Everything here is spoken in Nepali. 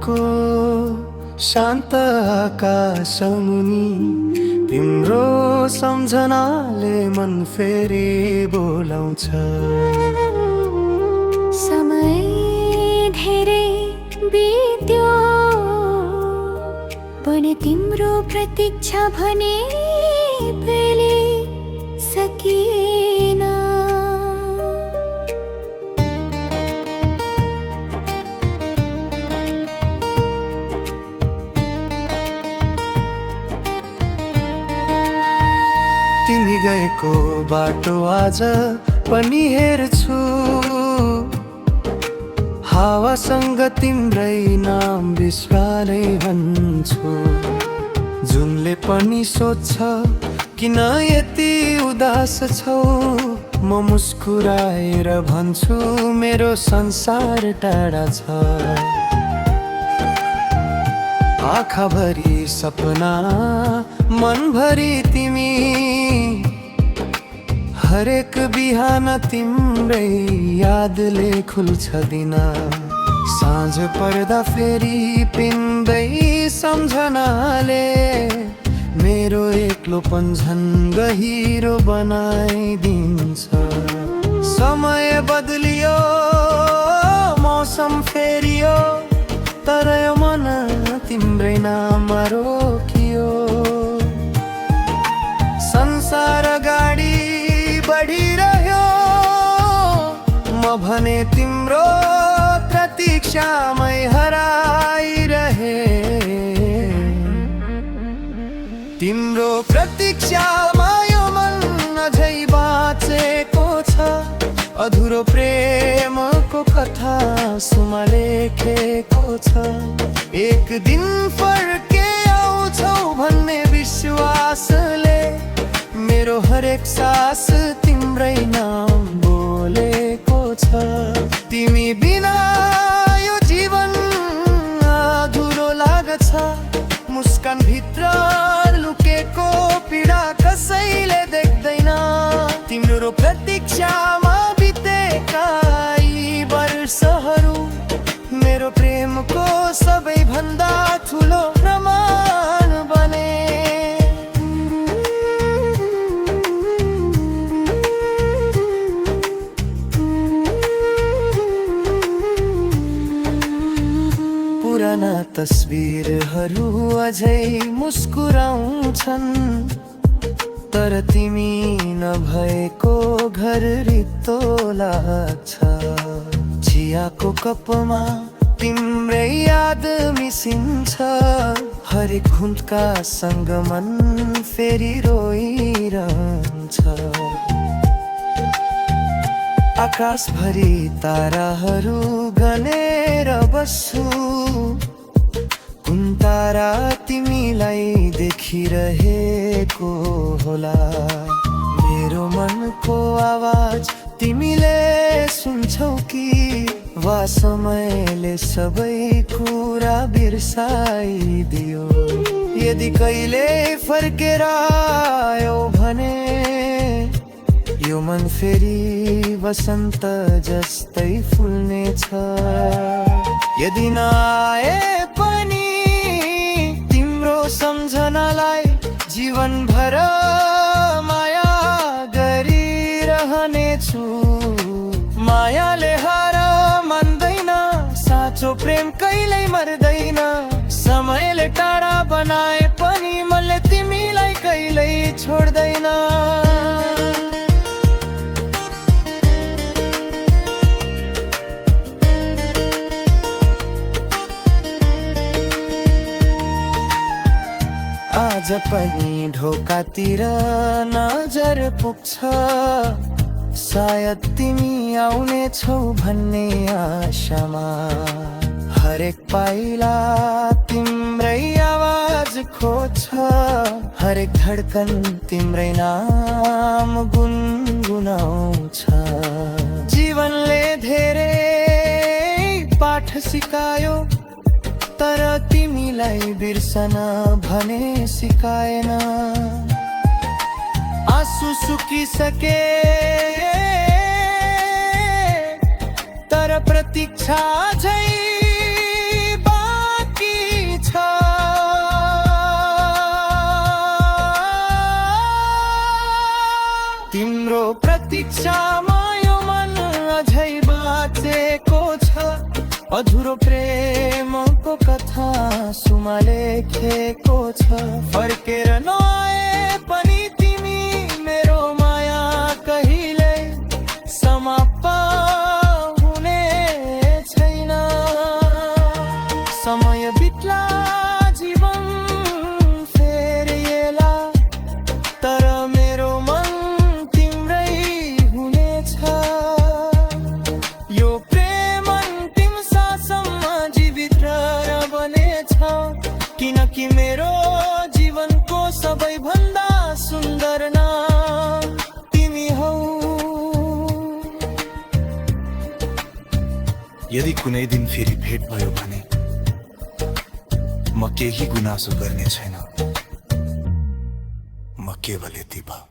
को शान्त आकाशमुनि तिम्रो सम्झनाले मन फेरि बोलाउँछ। समय धेरै बित्यो पनि तिम्रो प्रतीक्षा भने पहिले सकिएन। तिमी गएको बाटो आज पनि हेर्छु, हावासँग तिम्रै नाम बिस्वारै भन्छु। जुनले पनि सोध्छ किन यति उदास छौ, म मुस्कुराएर भन्छु मेरो संसार टाढा छ। आँखाभरि सपना मनभरि तिमी, हरेक बिहान तिम्रै यादले खुल्छ दिन। साँझ पर्दा फेरि पिन्दै सम्झनाले मेरो एक्लोपन झन् गहिरो बनाइदिन्छ। समय बदलियो, मौसम फेरियो, तर यो मन तिम्रै नाममा रोकियो। संसार अगाडि बढिरह्यो, म भने तिम्रो प्रतीक्षामै हराइरहे। तिम्रो प्रतीक्षामा यो मन अझै बाँचेको छ, अधुरो प्रेमको कथा सुमा लेखेको छ। एक दिन फर्के आउँछौ भन्ने विश्वासले मेरो हरेक सास तिम्रै नाम बोलेको छ। तिमी बिना यो जीवन अधुरो लाग्छ, मुस्कान भित्र लुकेको पीडा कसैले देख्दैन। तिम्रो प्रतीक्षामा बितेका यी वर्षहरू मेरो प्रेमको सबैभन्दा ठुलो प्रमाण बने। पुराना तस्बिरहरू अझै मुस्कुराउँछन्, तर तिमी नभएको घर रित्तो लाग्छ। चियाको कपमा तिम्रै याद मिसिन्छ, हरेक घुम्टका सँग मन फेरि रोइरहन्छ। आकाशभरि ताराहरू गनेर बस्छु, कुन तारा तिमीलाई देखिरहेको होला। मेरो मनको आवाज तिमीले सुन्छौ कि वा समयले सबै कुरा बिर्साइदियो। यदि कहिले फर्केर आयो भने यो मन फेरि वसन्त जस्तै फुल्नेछ। यदि नआए पनि तिम्रो सम्झनालाई जीवनभर माया गरिरहनेछु। मायाले हार मान्दैन, साँचो प्रेम कहिल्यै मर्दैन। समयले टाढा बनाए पनि मैले तिमीलाई कहिल्यै छोड्दैन। आज पनि ढोकातिर नजर पुग्छ, सायद तिमी आउने छौ भन्ने आशामा। हरेक पाइला तिम्रै आवाज खोज्छ, हरेक धड्कन तिम्रै नाम गुनगुनाउँछ। जीवनले धेरै पाठ सिकायो, तर तिमीलाई बिर्सन भने सिकाएन। आँसु सुकिसके तर प्रतीक्षा झै अधुरो प्रेमको कथा सुमा लेखेको छ फर्केर नआए पनि तिमी मेरो माया कहिले समाप्त हुने छैन समय बित्ला जीवन फेरि येला तर मेरो मन तिम्रै हुनेछ यो प्रेम अन्तिम सासम्म जीवित रहेर बनेछ किनकि मेरो जीवनको सबैभन्दा सुन्दर नाम तिमी हौ। यदि कुनै दिन फेरि भेट भयो भने म केही गुनासो गर्ने छैन, म केवल यति भयो।